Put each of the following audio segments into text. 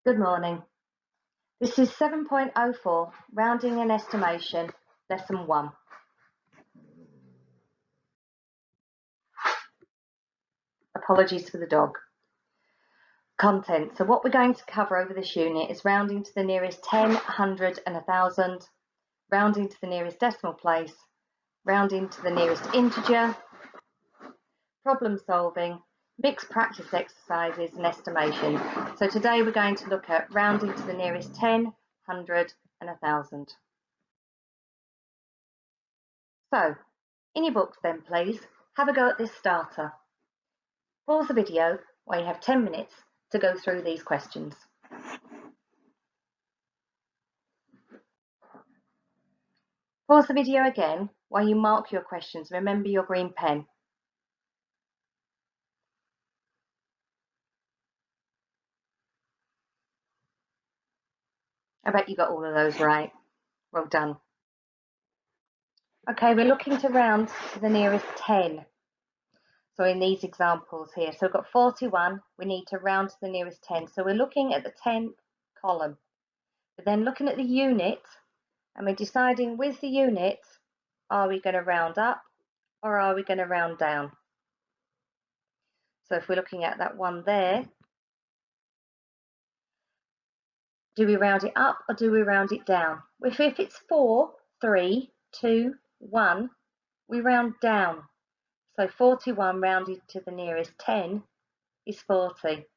Good morning. This is 7.04, Rounding and Estimation, Lesson 1. Apologies for the dog. Content. So what we're going to cover over this unit is rounding to the nearest 10, 100 and 1,000, rounding to the nearest decimal place, rounding to the nearest integer, problem solving, mixed practice exercises and estimation. So today we're going to look at rounding to the nearest 10, 100 and 1,000. So, in your books then please, have a go at this starter. Pause the video while you have 10 minutes to go through these questions. Pause the video again while you mark your questions. Remember your green pen. I bet you got all of those right. Well done. Okay, we're looking to round to the nearest 10. So in these examples here, so we've got 41, we need to round to the nearest 10. So we're looking at the 10th column. We're then looking at the unit and we're deciding with the unit, are we going to round up or are we going to round down? So if we're looking at that one there, do we round it up or do we round it down? If it's 4, 3, 2, 1, we round down. So 41 rounded to the nearest 10 is 40.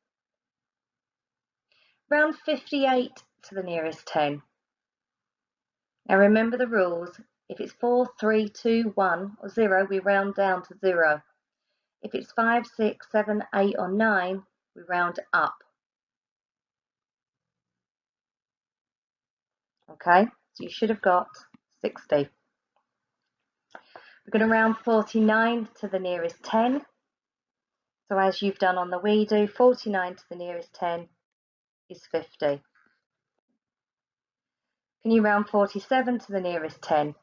Round 58 to the nearest 10. Now remember the rules. If it's 4, 3, 2, 1 or 0, we round down to 0. If it's 5, 6, 7, 8 or 9, we round up. Okay, so you should have got 60. We're going to round 49 to the nearest 10. So as you've done on the WeDo, 49 to the nearest 10 is 50. Can you round 47 to the nearest 10?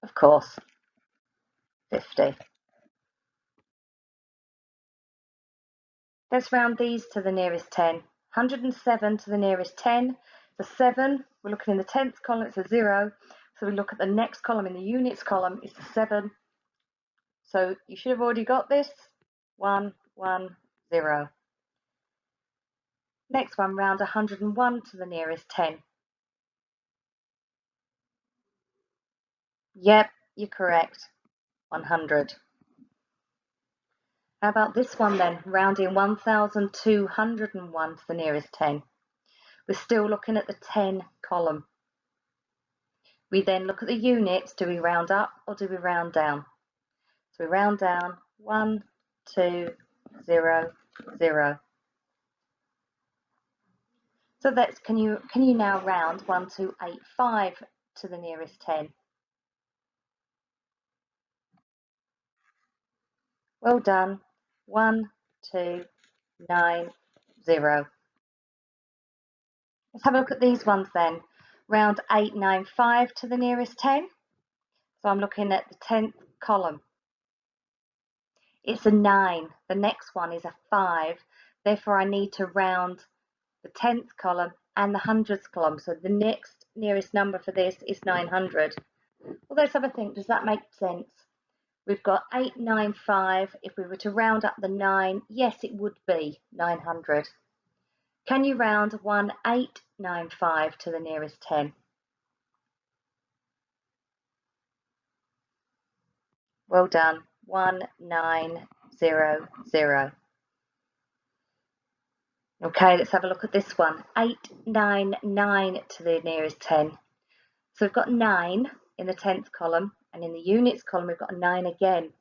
Of course, 50. Let's round these to the nearest 10. 107 to the nearest 10. The 7, we're looking in the 10th column, it's a 0. So we look at the next column in the units column, it's the 7. So you should have already got this. 1, 1, 0. Next one, round 101 to the nearest 10. Yep, you're correct. 100. How about this one then, rounding 1,201 to the nearest 10. We're still looking at the 10 column. We then look at the units. Do we round up or do we round down? So we round down 1, 2, 0, 0. So that's can you now round 1285 to the nearest 10? Well done. 1, 2, 9, 0. Let's have a look at these ones then. Round 895 to the nearest 10. So I'm looking at the 10th column. It's a 9. The next one is a 5. Therefore, I need to round the 10th column and the 100th column. So the next nearest number for this is 900. Well, let's have a think. Does that make sense? We've got 895. If we were to round up the 9, yes, it would be 900. Can you round 1895 to the nearest 10? Well done. 1900. Okay, let's have a look at this one. 899 to the nearest 10. So we've got 9 in the 10th column, and in the units column we've got a 9 again.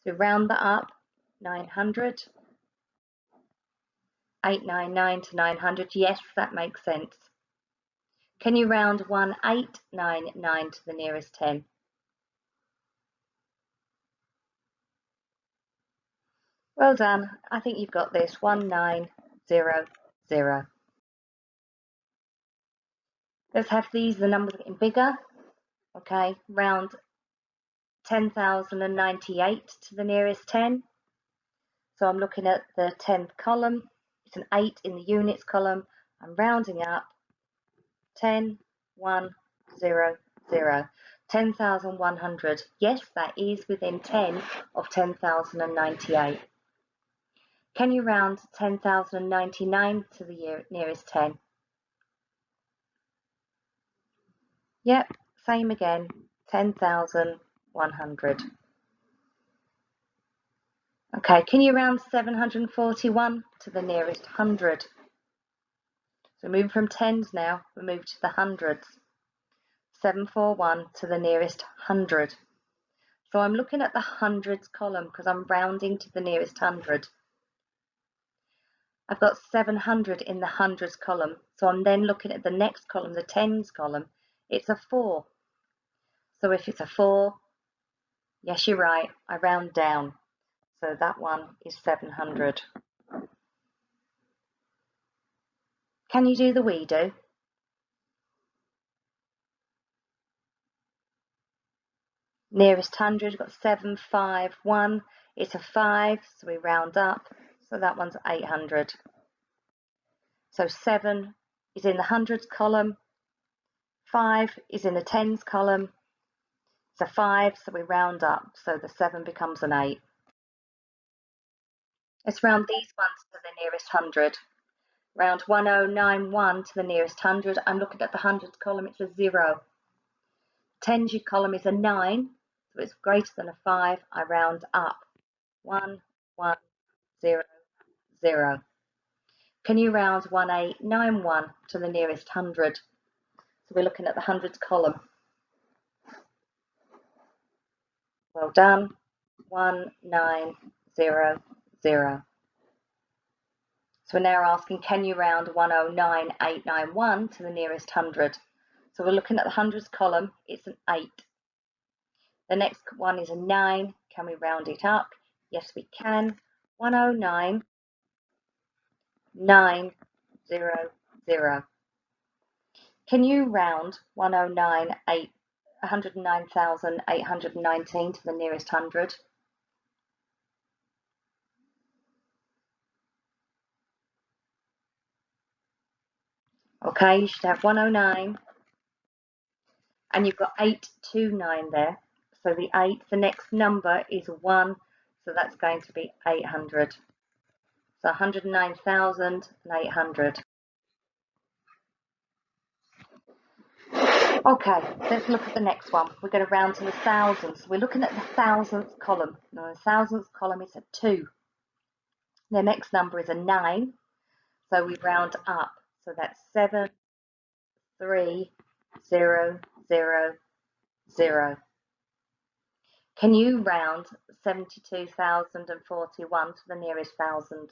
So we round that up, 900. 899 to 900. Yes, that makes sense. Can you round 1899 to the nearest 10? Well done. I think you've got this. 1900. Let's have these, the numbers getting bigger. Okay, round 10,098 to the nearest 10. So I'm looking at the 10th column. It's an 8 in the units column. I'm rounding up. 10, 1, 0, 0. 10,100. Yes, that is within 10 of 10,098. Can you round 10,099 to the nearest 10? Yep, same again, 10,100. Okay, can you round 741 to the nearest 100? So moving from tens now, we move to the hundreds. 741 to the nearest 100. So I'm looking at the hundreds column because I'm rounding to the nearest 100. I've got 700 in the hundreds column, so I'm then looking at the next column, the tens column. It's a 4. So if it's a 4, yes, you're right, I round down. So that one is 700. Can you do the we do? Nearest 100, we've got 751. It's a 5, so we round up. So that one's 800. So 7 is in the hundreds column. 5 is in the tens column. It's a 5, so we round up. So the 7 becomes an 8. Let's round these ones to the nearest 100. Round 1091 to the nearest 100. I'm looking at the hundreds column, it's a 0. Tens column is a 9, so it's greater than a 5. I round up. 1, 1, 0, 0. Can you round 1891 to the nearest 100? So we're looking at the hundreds column. Well done. 1900. So we're now asking, can you round 109891 to the nearest 100? So we're looking at the hundreds column. It's an 8. The next one is a 9. Can we round it up? Yes, we can. 109 900. Can you round 109,819 to the nearest 100? Okay, you should have 109, and you've got 829 there. So the 8, the next number is 1, so that's going to be 800. So 109,800. Okay, let's look at the next one. We're going to round to the thousands. We're looking at the thousandths column. Now the thousandths column is a 2. The next number is a 9, so we round up. So that's 7, 3, 0, 0, 0. Can you round 72,041 to the nearest 1,000?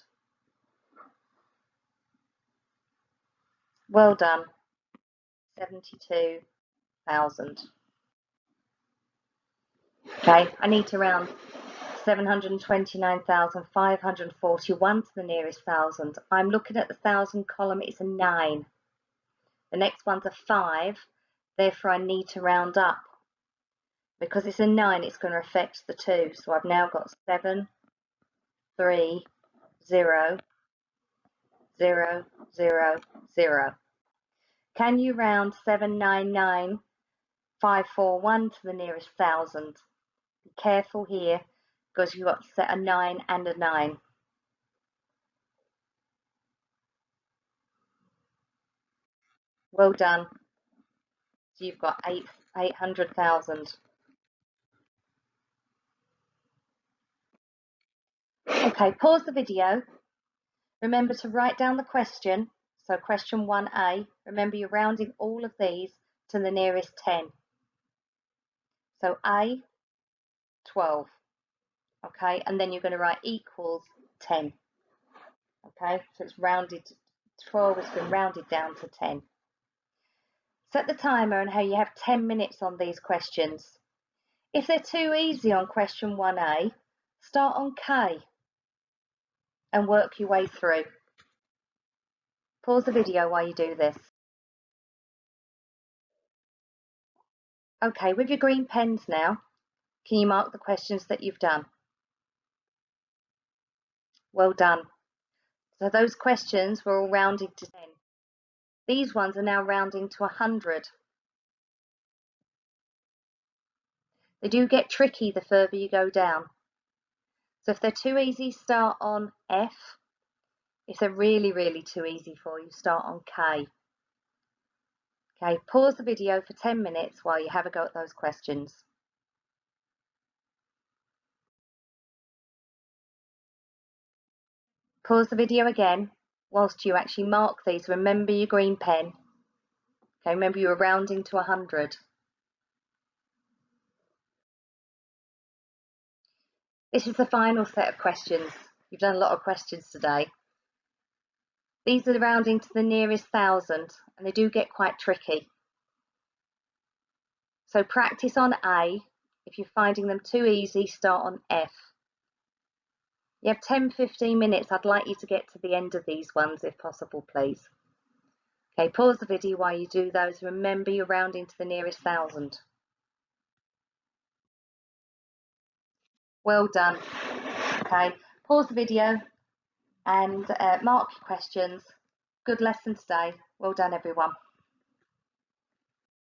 Well done. 72,000. Okay, I need to round 729,541 to the nearest 1,000. I'm looking at the 1,000 column, it's a 9. The next one's a 5, therefore I need to round up. Because it's a 9, it's going to affect the 2. So I've now got 7, 3, 0, 0, 0, 0. Can you round 799,541 to the nearest 1,000? Be careful here because you've got to set a 9 and a 9. Well done. So you've got 800,000. Okay, pause the video. Remember to write down the question. So question 1A, remember you're rounding all of these to the nearest 10. So A, 12. Okay, and then you're going to write equals 10. Okay, so it's rounded, 12 has been rounded down to 10. Set the timer and how you have 10 minutes on these questions. If they're too easy on question 1A, start on K and work your way through. Pause the video while you do this. Okay, with your green pens now, can you mark the questions that you've done? Well done. So those questions were all rounding to 10. These ones are now rounding to 100. They do get tricky the further you go down. So if they're too easy, start on F. If they're really, really too easy for you, start on K. Okay, pause the video for 10 minutes while you have a go at those questions. Pause the video again whilst you actually mark these. Remember your green pen. Okay, remember you were rounding to 100. This is the final set of questions. You've done a lot of questions today. These are rounding to the nearest 1,000 and they do get quite tricky. So practice on A. If you're finding them too easy, start on F. You have 10-15 minutes. I'd like you to get to the end of these ones if possible, please. Okay, pause the video while you do those. Remember you're rounding to the nearest 1,000. Well done. Okay, pause the video and mark your questions. Good lesson today. Well done, everyone.